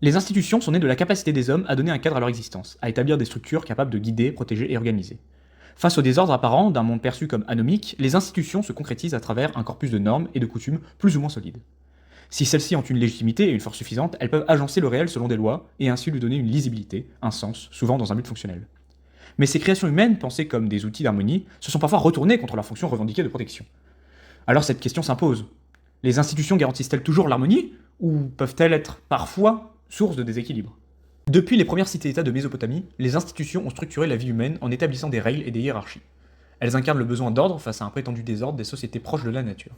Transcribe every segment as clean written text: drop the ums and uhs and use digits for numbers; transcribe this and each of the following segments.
Les institutions sont nées de la capacité des hommes à donner un cadre à leur existence, à établir des structures capables de guider, protéger et organiser. Face au désordre apparent d'un monde perçu comme anomique, les institutions se concrétisent à travers un corpus de normes et de coutumes plus ou moins solides. Si celles-ci ont une légitimité et une force suffisante, elles peuvent agencer le réel selon des lois et ainsi lui donner une lisibilité, un sens, souvent dans un but fonctionnel. Mais ces créations humaines, pensées comme des outils d'harmonie, se sont parfois retournées contre leur fonction revendiquée de protection. Alors cette question s'impose. Les institutions garantissent-elles toujours l'harmonie ou peuvent-elles être parfois source de déséquilibre? Depuis les premières cités-États de Mésopotamie, les institutions ont structuré la vie humaine en établissant des règles et des hiérarchies. Elles incarnent le besoin d'ordre face à un prétendu désordre des sociétés proches de la nature.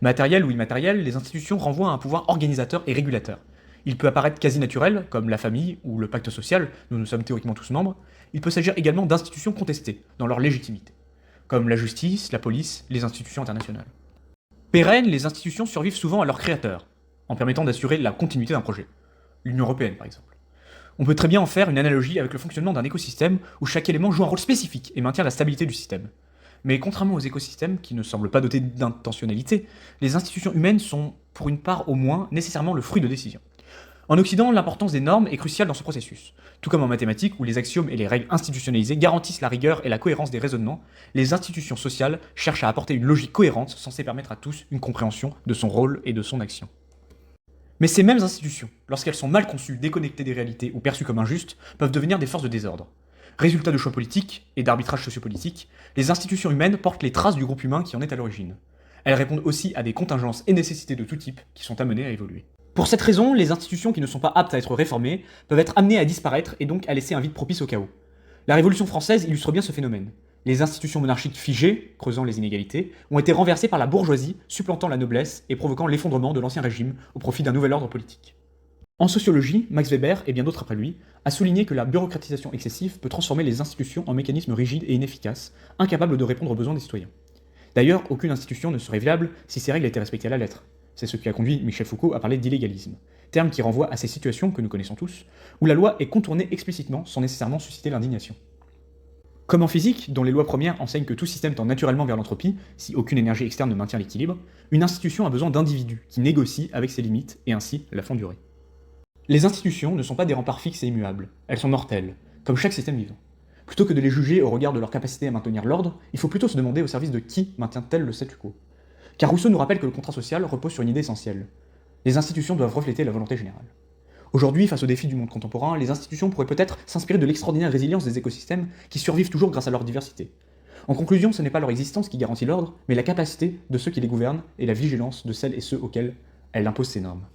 Matérielles ou immatérielles, les institutions renvoient à un pouvoir organisateur et régulateur. Il peut apparaître quasi naturel, comme la famille ou le pacte social, dont nous sommes théoriquement tous membres. Il peut s'agir également d'institutions contestées, dans leur légitimité, comme la justice, la police, les institutions internationales. Pérennes, les institutions survivent souvent à leurs créateurs, en permettant d'assurer la continuité d'un projet. L'Union européenne, par exemple. On peut très bien en faire une analogie avec le fonctionnement d'un écosystème où chaque élément joue un rôle spécifique et maintient la stabilité du système. Mais contrairement aux écosystèmes qui ne semblent pas dotés d'intentionnalité, les institutions humaines sont, pour une part au moins, nécessairement le fruit de décisions. En Occident, l'importance des normes est cruciale dans ce processus. Tout comme en mathématiques où les axiomes et les règles institutionnalisées garantissent la rigueur et la cohérence des raisonnements, les institutions sociales cherchent à apporter une logique cohérente censée permettre à tous une compréhension de son rôle et de son action. Mais ces mêmes institutions, lorsqu'elles sont mal conçues, déconnectées des réalités ou perçues comme injustes, peuvent devenir des forces de désordre. Résultat de choix politiques et d'arbitrage sociopolitique, les institutions humaines portent les traces du groupe humain qui en est à l'origine. Elles répondent aussi à des contingences et nécessités de tout type qui sont amenées à évoluer. Pour cette raison, les institutions qui ne sont pas aptes à être réformées peuvent être amenées à disparaître et donc à laisser un vide propice au chaos. La Révolution française illustre bien ce phénomène. Les institutions monarchiques figées, creusant les inégalités, ont été renversées par la bourgeoisie, supplantant la noblesse et provoquant l'effondrement de l'ancien régime au profit d'un nouvel ordre politique. En sociologie, Max Weber, et bien d'autres après lui, a souligné que la bureaucratisation excessive peut transformer les institutions en mécanismes rigides et inefficaces, incapables de répondre aux besoins des citoyens. D'ailleurs, aucune institution ne serait viable si ces règles étaient respectées à la lettre. C'est ce qui a conduit Michel Foucault à parler d'illégalisme, terme qui renvoie à ces situations que nous connaissons tous, où la loi est contournée explicitement sans nécessairement susciter l'indignation. Comme en physique, dont les lois premières enseignent que tout système tend naturellement vers l'entropie, si aucune énergie externe ne maintient l'équilibre, une institution a besoin d'individus qui négocient avec ses limites et ainsi la font durer. Les institutions ne sont pas des remparts fixes et immuables, elles sont mortelles, comme chaque système vivant. Plutôt que de les juger au regard de leur capacité à maintenir l'ordre, il faut plutôt se demander au service de qui maintient-elle le statu quo. Car Rousseau nous rappelle que le contrat social repose sur une idée essentielle. Les institutions doivent refléter la volonté générale. Aujourd'hui, face aux défis du monde contemporain, les institutions pourraient peut-être s'inspirer de l'extraordinaire résilience des écosystèmes qui survivent toujours grâce à leur diversité. En conclusion, ce n'est pas leur existence qui garantit l'ordre, mais la capacité de ceux qui les gouvernent et la vigilance de celles et ceux auxquels elles imposent ces normes.